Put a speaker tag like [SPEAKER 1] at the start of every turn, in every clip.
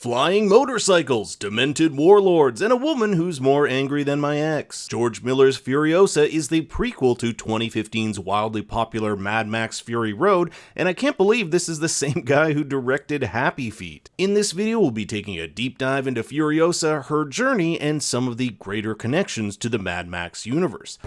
[SPEAKER 1] Flying motorcycles, demented warlords, and a woman who's more angry than my ex. George Miller's Furiosa is the prequel to 2015's wildly popular Mad Max Fury Road, and I can't believe this is the same guy who directed Happy Feet. In this video, we'll be taking a deep dive into Furiosa, her journey, and some of the greater connections to the Mad Max universe.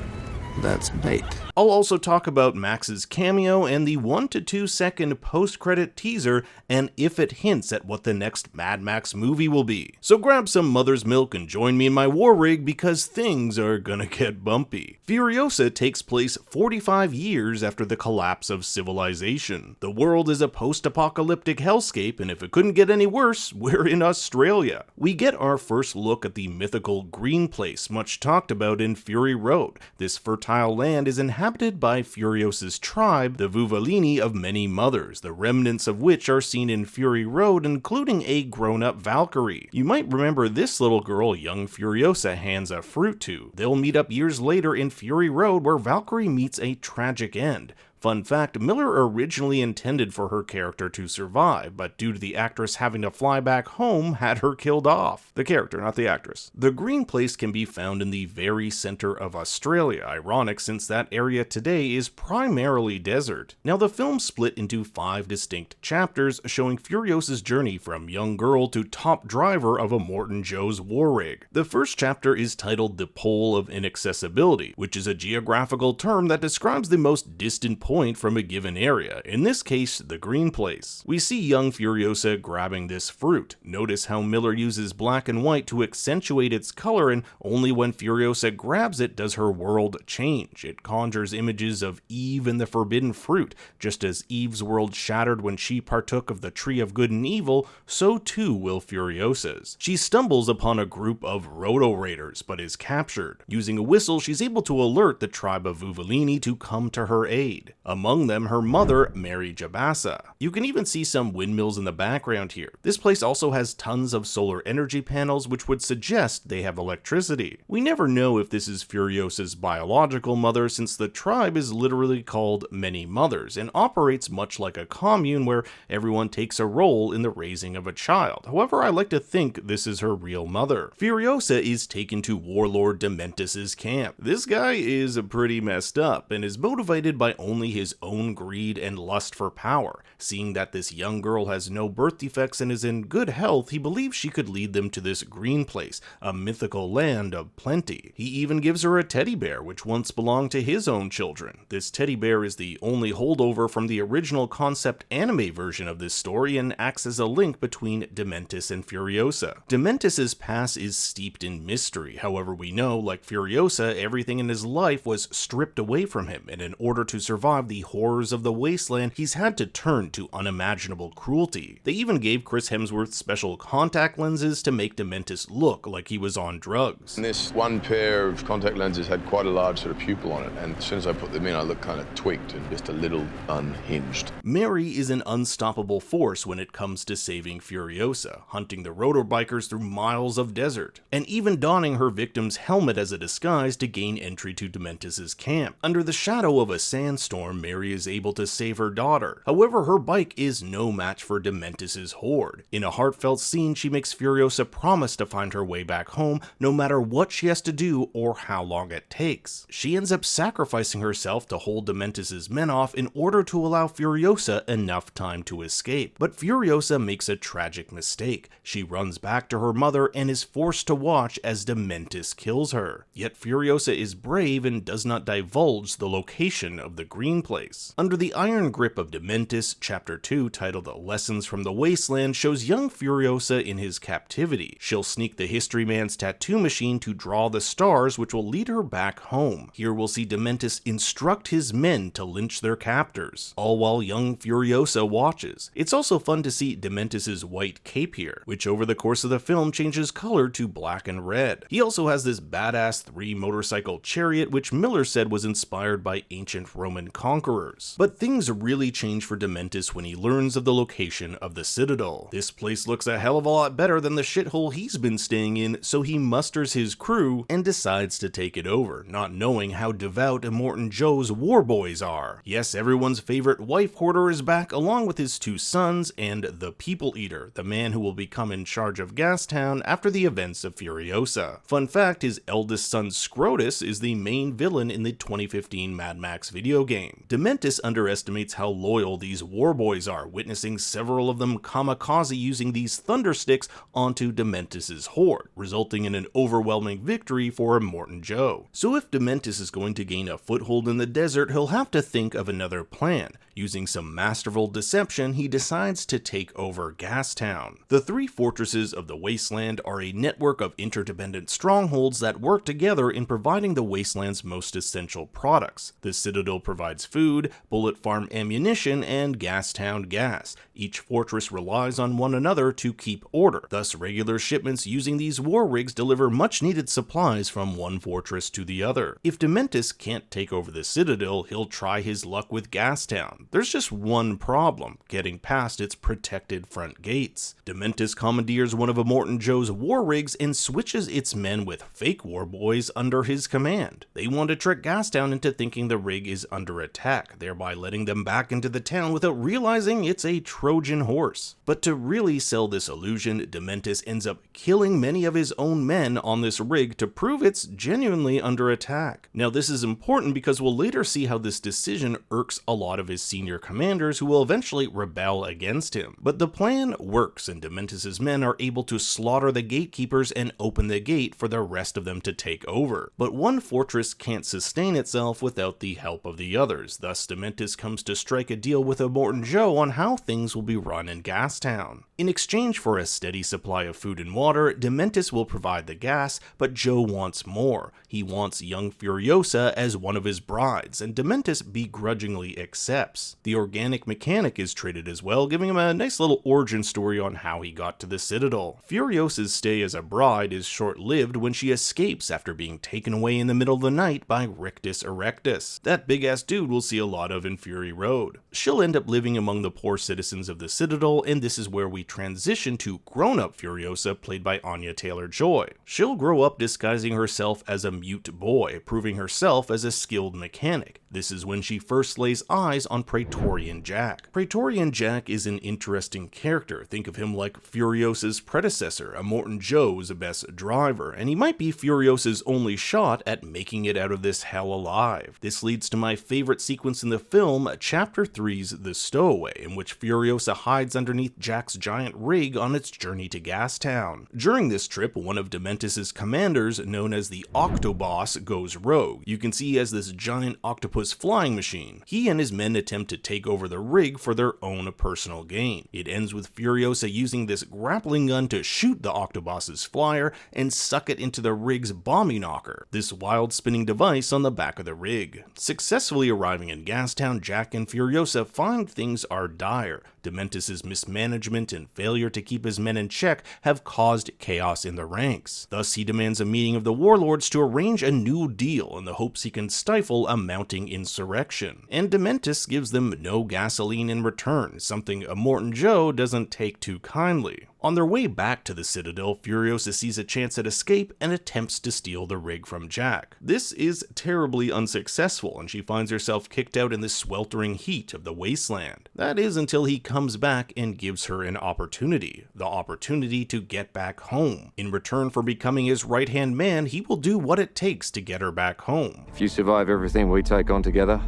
[SPEAKER 2] That's bait.
[SPEAKER 1] I'll also talk about Max's cameo and the 1 to 2 second post-credit teaser and if it hints at what the next Mad Max movie will be. So grab some mother's milk and join me in my war rig because things are gonna get bumpy. Furiosa takes place 45 years after the collapse of civilization. The world is a post-apocalyptic hellscape, and if it couldn't get any worse, we're in Australia. We get our first look at the mythical green place much talked about in Fury Road. This fertile land is inhabited by Furiosa's tribe, the Vuvalini of many mothers, the remnants of which are seen in Fury Road, including a grown-up Valkyrie. You might remember this little girl young Furiosa hands a fruit to. They'll meet up years later in Fury Road, where Valkyrie meets a tragic end. Fun fact, Miller originally intended for her character to survive, but due to the actress having to fly back home, had her killed off. The character, not the actress. The green place can be found in the very center of Australia, ironic since that area today is primarily desert. Now, the film split into 5 distinct chapters, showing Furiosa's journey from young girl to top driver of a Morton Joe's war rig. The first chapter is titled The Pole of Inaccessibility, which is a geographical term that describes the most distant point from a given area, in this case, the green place. We see young Furiosa grabbing this fruit. Notice how Miller uses black and white to accentuate its color, and only when Furiosa grabs it does her world change. It conjures images of Eve and the forbidden fruit. Just as Eve's world shattered when she partook of the tree of good and evil, so too will Furiosa's. She stumbles upon a group of roto-raiders, but is captured. Using a whistle, she's able to alert the tribe of Vuvalini to come to her aid. Among them, her mother, Mary Jabassa. You can even see some windmills in the background here. This place also has tons of solar energy panels, which would suggest they have electricity. We never know if this is Furiosa's biological mother, since the tribe is literally called Many Mothers and operates much like a commune where everyone takes a role in the raising of a child. However, I like to think this is her real mother. Furiosa is taken to Warlord Dementus's camp. This guy is pretty messed up and is motivated by only his own greed and lust for power. Seeing that this young girl has no birth defects and is in good health, he believes she could lead them to this green place, a mythical land of plenty. He even gives her a teddy bear, which once belonged to his own children. This teddy bear is the only holdover from the original concept anime version of this story and acts as a link between Dementus and Furiosa. Dementus's past is steeped in mystery. However, we know, like Furiosa, everything in his life was stripped away from him, and in order to survive the horrors of the wasteland, he's had to turn to unimaginable cruelty. They even gave Chris Hemsworth special contact lenses to make Dementus look like he was on drugs.
[SPEAKER 3] And this one pair of contact lenses had quite a large sort of pupil on it, and as soon as I put them in, I looked kind of tweaked and just a little unhinged.
[SPEAKER 1] Mary is an unstoppable force when it comes to saving Furiosa, hunting the rotor-bikers through miles of desert, and even donning her victim's helmet as a disguise to gain entry to Dementus's camp. Under the shadow of a sandstorm, Mary is able to save her daughter. However, her bike is no match for Dementus's horde. In a heartfelt scene, she makes Furiosa promise to find her way back home, no matter what she has to do or how long it takes. She ends up sacrificing herself to hold Dementus's men off in order to allow Furiosa enough time to escape. But Furiosa makes a tragic mistake. She runs back to her mother and is forced to watch as Dementus kills her. Yet Furiosa is brave and does not divulge the location of the green place. Under the iron grip of Dementus, Chapter 2, titled Lessons from the Wasteland, shows young Furiosa in his captivity. She'll sneak the History Man's tattoo machine to draw the stars, which will lead her back home. Here we'll see Dementus instruct his men to lynch their captors, all while young Furiosa watches. It's also fun to see Dementus's white cape here, which over the course of the film changes color to black and red. He also has this badass 3-motorcycle chariot, which Miller said was inspired by ancient Roman conquerors. But things really change for Dementis when he learns of the location of the Citadel. This place looks a hell of a lot better than the shithole he's been staying in, so he musters his crew and decides to take it over, not knowing how devout Immortan Joe's war boys are. Yes, everyone's favorite wife hoarder is back along with his 2 sons and the People Eater, the man who will become in charge of Gastown after the events of Furiosa. Fun fact, his eldest son Scrotus is the main villain in the 2015 Mad Max video game. Dementis underestimates how loyal these war boys are, witnessing several of them kamikaze using these thunder sticks onto Dementis' horde, resulting in an overwhelming victory for Immortan Joe. So if Dementis is going to gain a foothold in the desert, he'll have to think of another plan. Using some masterful deception, he decides to take over Gastown. The 3 fortresses of the Wasteland are a network of interdependent strongholds that work together in providing the Wasteland's most essential products. The Citadel provides food, bullet farm ammunition, and Gastown gas. Each fortress relies on one another to keep order. Thus, regular shipments using these war rigs deliver much needed supplies from one fortress to the other. If Dementis can't take over the Citadel, he'll try his luck with Gastown. There's just one problem: getting past its protected front gates. Dementis commandeers one of Immortan Joe's war rigs and switches its men with fake war boys under his command. They want to trick Gastown into thinking the rig is under attack, thereby letting them back into the town without realizing it's a Trojan horse. But to really sell this illusion, Dementis ends up killing many of his own men on this rig to prove it's genuinely under attack. Now this is important because we'll later see how this decision irks a lot of his senior commanders who will eventually rebel against him. But the plan works, and Dementis' men are able to slaughter the gatekeepers and open the gate for the rest of them to take over. But one fortress can't sustain itself without the help of the others, thus Dementis comes to strike a deal with Immortan Joe on how things will be run in Gastown. In exchange for a steady supply of food and water, Dementis will provide the gas, but Joe wants more. He wants young Furiosa as one of his brides, and Dementis begrudgingly accepts. The organic mechanic is traded as well, giving him a nice little origin story on how he got to the Citadel. Furiosa's stay as a bride is short-lived when she escapes after being taken away in the middle of the night by Rictus Erectus, that big-ass dude we'll see a lot of in Fury Road. She'll end up living among the poor citizens of the Citadel, and this is where we transition to grown-up Furiosa, played by Anya Taylor-Joy. She'll grow up disguising herself as a mute boy, proving herself as a skilled mechanic. This is when she first lays eyes on Praetorian Jack. Praetorian Jack is an interesting character. Think of him like Furiosa's predecessor, Immortan Joe's best driver, and he might be Furiosa's only shot at making it out of this hell alive. This leads to my favorite sequence in the film, Chapter 3's The Stowaway, in which Furiosa hides underneath Jack's giant rig on its journey to Gastown. During this trip, one of Dementis' commanders, known as the Octoboss, goes rogue. You can see he has this giant octopus flying machine. He and his men attempt to take over the rig for their own personal gain. It ends with Furiosa using this grappling gun to shoot the Octoboss's flyer and suck it into the rig's bombing knocker, this wild spinning device on the back of the rig. Successfully arriving in Gastown, Jack and Furiosa find things are dire. Dementis' mismanagement and failure to keep his men in check have caused chaos in the ranks. Thus, he demands a meeting of the warlords to arrange a new deal in the hopes he can stifle a mounting insurrection. And Dementis gives them no gasoline in return, something Immortan Joe doesn't take too kindly. On their way back to the Citadel, Furiosa sees a chance at escape and attempts to steal the rig from Jack. This is terribly unsuccessful, and she finds herself kicked out in the sweltering heat of the wasteland. That is until he comes back and gives her an opportunity, the opportunity to get back home. In return for becoming his right-hand man, he will do what it takes to get her back home.
[SPEAKER 2] If you survive everything we take on together,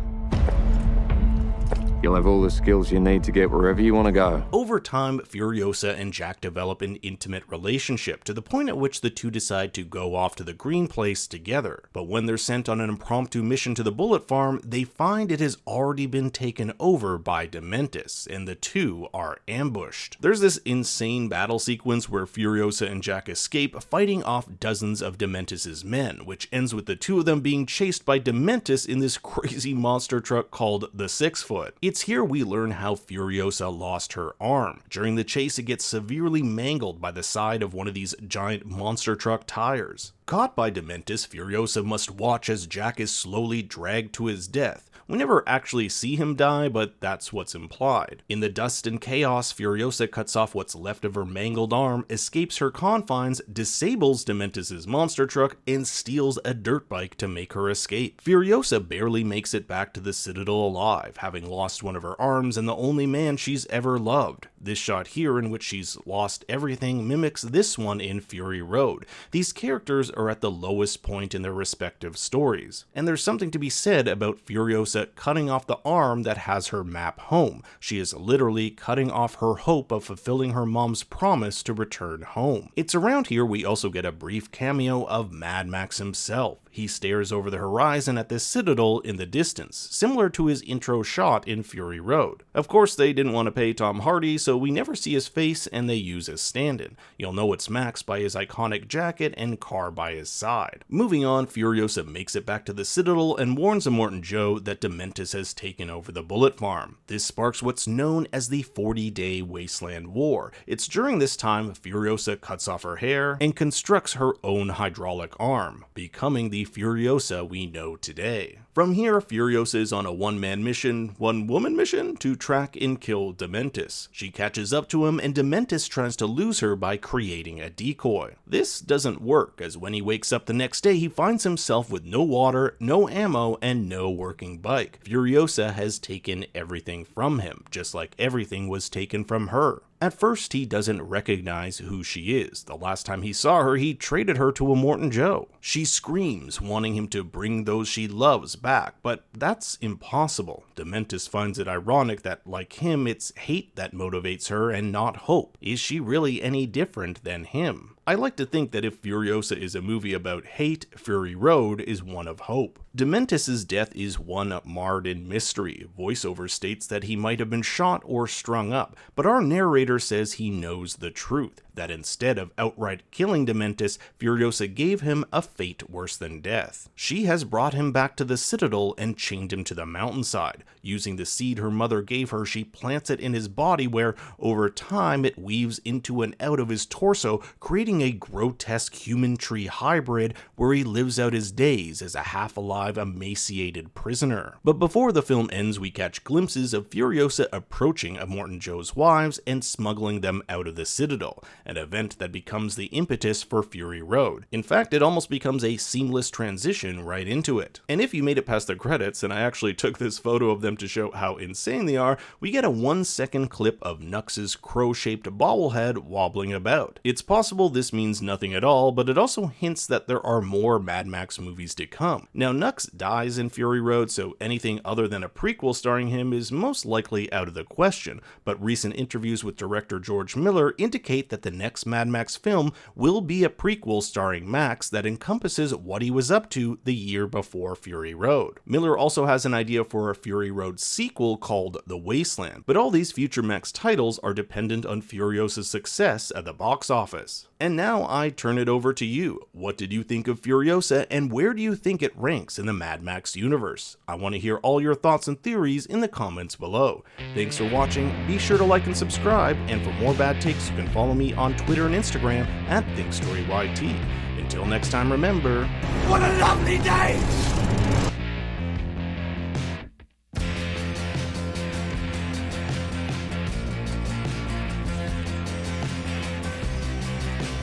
[SPEAKER 2] you'll have all the skills you need to get wherever you want to go.
[SPEAKER 1] Over time, Furiosa and Jack develop an intimate relationship to the point at which the two decide to go off to the Green Place together. But when they're sent on an impromptu mission to the Bullet Farm, they find it has already been taken over by Dementis, and the two are ambushed. There's this insane battle sequence where Furiosa and Jack escape, fighting off dozens of Dementis' men, which ends with the two of them being chased by Dementis in this crazy monster truck called the 6-Foot. It's here we learn how Furiosa lost her arm. During the chase, it gets severely mangled by the side of one of these giant monster truck tires. Caught by Dementis, Furiosa must watch as Jack is slowly dragged to his death. We never actually see him die, but that's what's implied. In the dust and chaos, Furiosa cuts off what's left of her mangled arm, escapes her confines, disables Dementis' monster truck, and steals a dirt bike to make her escape. Furiosa barely makes it back to the Citadel alive, having lost one of her arms and the only man she's ever loved. This shot here, in which she's lost everything, mimics this one in Fury Road. These characters are at the lowest point in their respective stories, and there's something to be said about Furiosa cutting off the arm that has her map home. She is literally cutting off her hope of fulfilling her mom's promise to return home. It's around here we also get a brief cameo of Mad Max himself. He stares over the horizon at the Citadel in the distance, similar to his intro shot in Fury Road. Of course, they didn't want to pay Tom Hardy, so we never see his face and they use his stand-in. You'll know it's Max by his iconic jacket and car by his side. Moving on, Furiosa makes it back to the Citadel and warns Immortan Joe that Dementis has taken over the bullet farm. This sparks what's known as the 40-Day Wasteland War. It's during this time Furiosa cuts off her hair and constructs her own hydraulic arm, becoming the Furiosa we know today. From here, Furiosa is on a one-woman mission to track and kill Dementis. She catches up to him and Dementis tries to lose her by creating a decoy. This doesn't work, as when he wakes up the next day he finds himself with no water, no ammo, and no working bike. Furiosa has taken everything from him, just like everything was taken from her. At first, he doesn't recognize who she is. The last time he saw her, he traded her to Immortan Joe. She screams, wanting him to bring those she loves back, but that's impossible. Dementis finds it ironic that, like him, it's hate that motivates her and not hope. Is she really any different than him? I like to think that if Furiosa is a movie about hate, Fury Road is one of hope. Dementis' death is one marred in mystery. Voiceover states that he might have been shot or strung up, but our narrator says he knows the truth, that instead of outright killing Dementis, Furiosa gave him a fate worse than death. She has brought him back to the Citadel and chained him to the mountainside. Using the seed her mother gave her, she plants it in his body where, over time, it weaves into and out of his torso, creating a grotesque human tree hybrid where he lives out his days as a half-alive, emaciated prisoner. But before the film ends, we catch glimpses of Furiosa approaching Immortan Joe's wives and smuggling them out of the Citadel, an event that becomes the impetus for Fury Road. In fact, it almost becomes a seamless transition right into it. And if you made it past the credits, and I actually took this photo of them to show how insane they are, we get a 1-second clip of Nux's crow-shaped bobblehead wobbling about. It's possible this means nothing at all, but it also hints that there are more Mad Max movies to come. Now, Nux dies in Fury Road, so anything other than a prequel starring him is most likely out of the question, but recent interviews with director George Miller indicate that the next Mad Max film will be a prequel starring Max that encompasses what he was up to the year before Fury Road. Miller also has an idea for a Fury Road sequel called The Wasteland, but all these future Max titles are dependent on Furiosa's success at the box office. And now I turn it over to you. What did you think of Furiosa, and where do you think it ranks in the Mad Max universe? I want to hear all your thoughts and theories in the comments below. Thanks for watching, be sure to like and subscribe, and for more bad takes you can follow me on Twitter and Instagram at ThinkStoryYT. Until next time, remember,
[SPEAKER 4] What a lovely day!